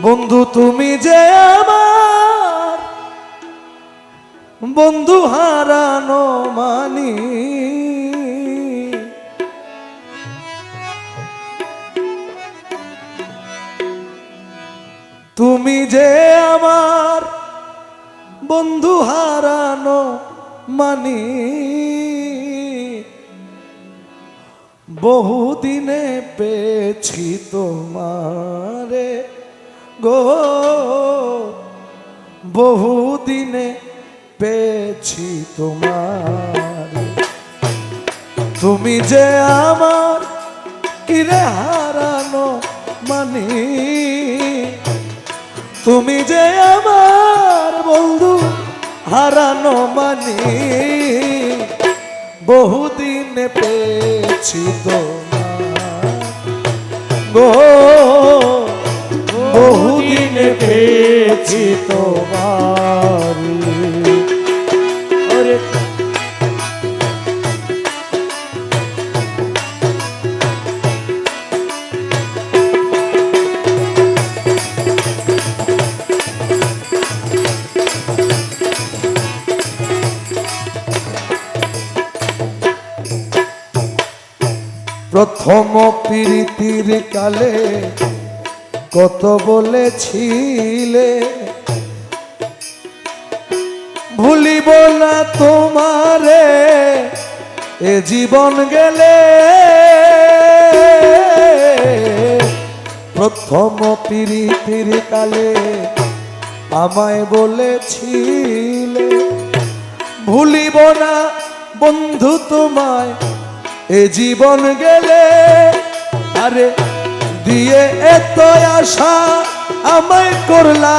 বন্ধু তুমি যে আমার বন্ধু হারানো মানি, তুমি যে আমার বন্ধু হারানো মানি, বহুদিনে পেয়েছি তোমারে গো, বহুদিনে পেয়েছি তোমারে। তুমি যে আমার কিরে হারানো মানি, তুমি যে আমার বন্ধু হারানো মানি, বহুদিনে পেয়েছি তোমার গো, বহুদিনে পেয়েছি তোমার। প্রথম প্রীতির কালে কত বলেছিলে, ভুলিব না তোমারে এ জীবন গেলে। প্রথম প্রীতির কালে আমায় বলেছিলে, ভুলিব না বন্ধু তোমায় এ জীবন গেলে। আরে দিয়ে এত আশা আমায় করলা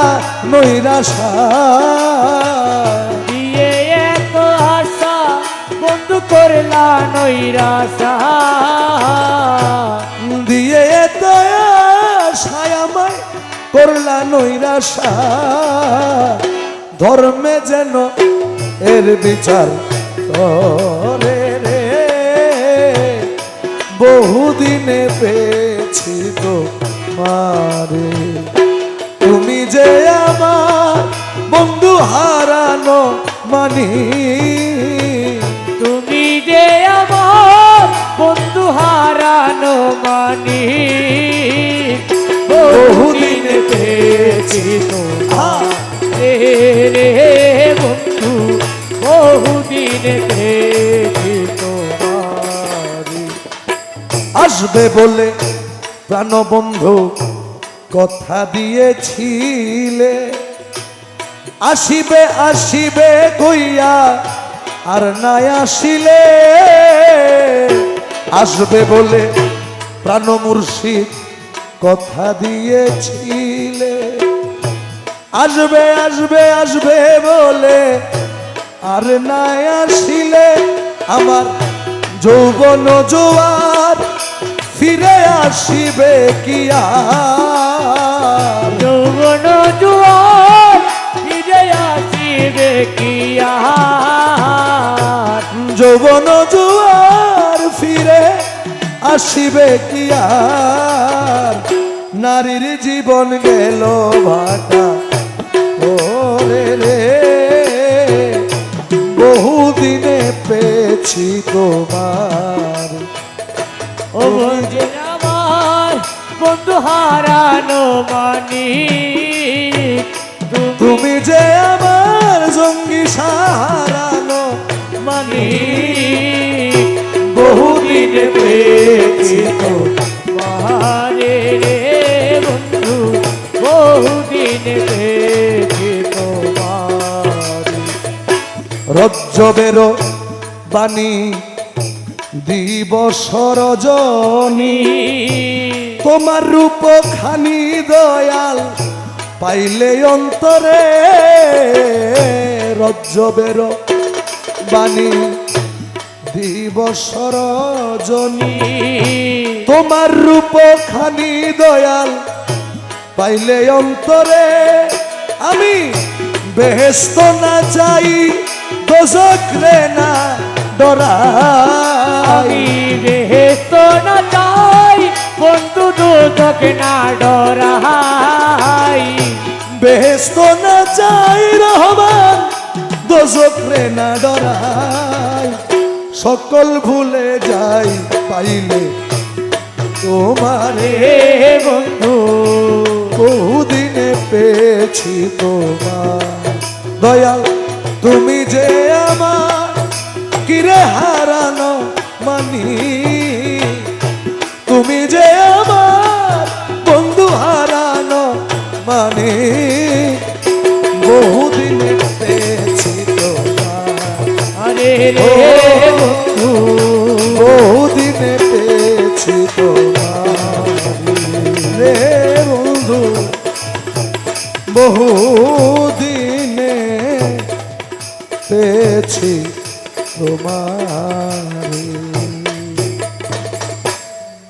নৈরাশা, দিয়ে এত আশা বন্ধু করলা নৈরাশা, দিয়ে এত আশা আমায় করলা নৈরাশা। ধর্মে যেন এর বিচার করে রে, বহুদিনে পেয়েছি তোমারে। তুমি যে আমার বন্ধু হারানো মানি, তুমি যে আমার বন্ধু হারানো মানি, বহুদিনে পেয়েছি তোমারে রে বন্ধু, বহুদিনে পেয়েছি তোমারে। আসবে বলে প্রাণবন্ধু কথা দিয়েছিলে, আসিবে আসিবে কইয়া আর নাই আসিলে। আসবে বলে প্রাণ মুর্শিদ কথা দিয়েছিলে, আসবে আসবে আসবে বলে আর নাই আসিলে। আমার যৌবন জোয়ার ফিরে আসিবে কি আর, যৌবন জোয়ার ফিরে আসিবে কি আর, যৌবন জোয়ার ফিরে আসিবে কি আর। নারীর জীবন গেল ভাটা ওরে রে, বহুদিনে পেয়েছি তোমার। ও বন্ধু আমার বন্ধু হারানো মানি, তুমি যে আমার জঙ্গি হারানো মানি, বহুদিনে পেয়েছি তোমারে রে বন্ধু, বহুদিনে পেয়েছি তোমারে। রজ্জবের বাণী দিবস রজনী, তোমার রূপ খানি দয়াল পাইলে অন্তরে। রজ্জবের বাণী দিবস রজনী, তোমার রূপ খানি দয়াল পাইলে অন্তরে। আমি বেহেশত না চাই দোজখ রে না ডরাই, বেহেশত না চাই বন্ধু, দোজখ না ডরাই। যাই বেহেস্ত না চাই রহমান দোজখ রে না ডরাই সকল ভুলে যাই পাইলে তোমারে রে বন্ধু বহুদিনে পেয়েছি তোমার দয়াল তুমি যে আমার কিরে হারানো মানি তুমি যে আমার বন্ধু হারানো মানে বহুদিনে পেয়েছি তোমার আরে রে বন্ধু বহুদিনে পেয়েছি তোমার রে বন্ধু বহুদিনে পেয়েছি তোমার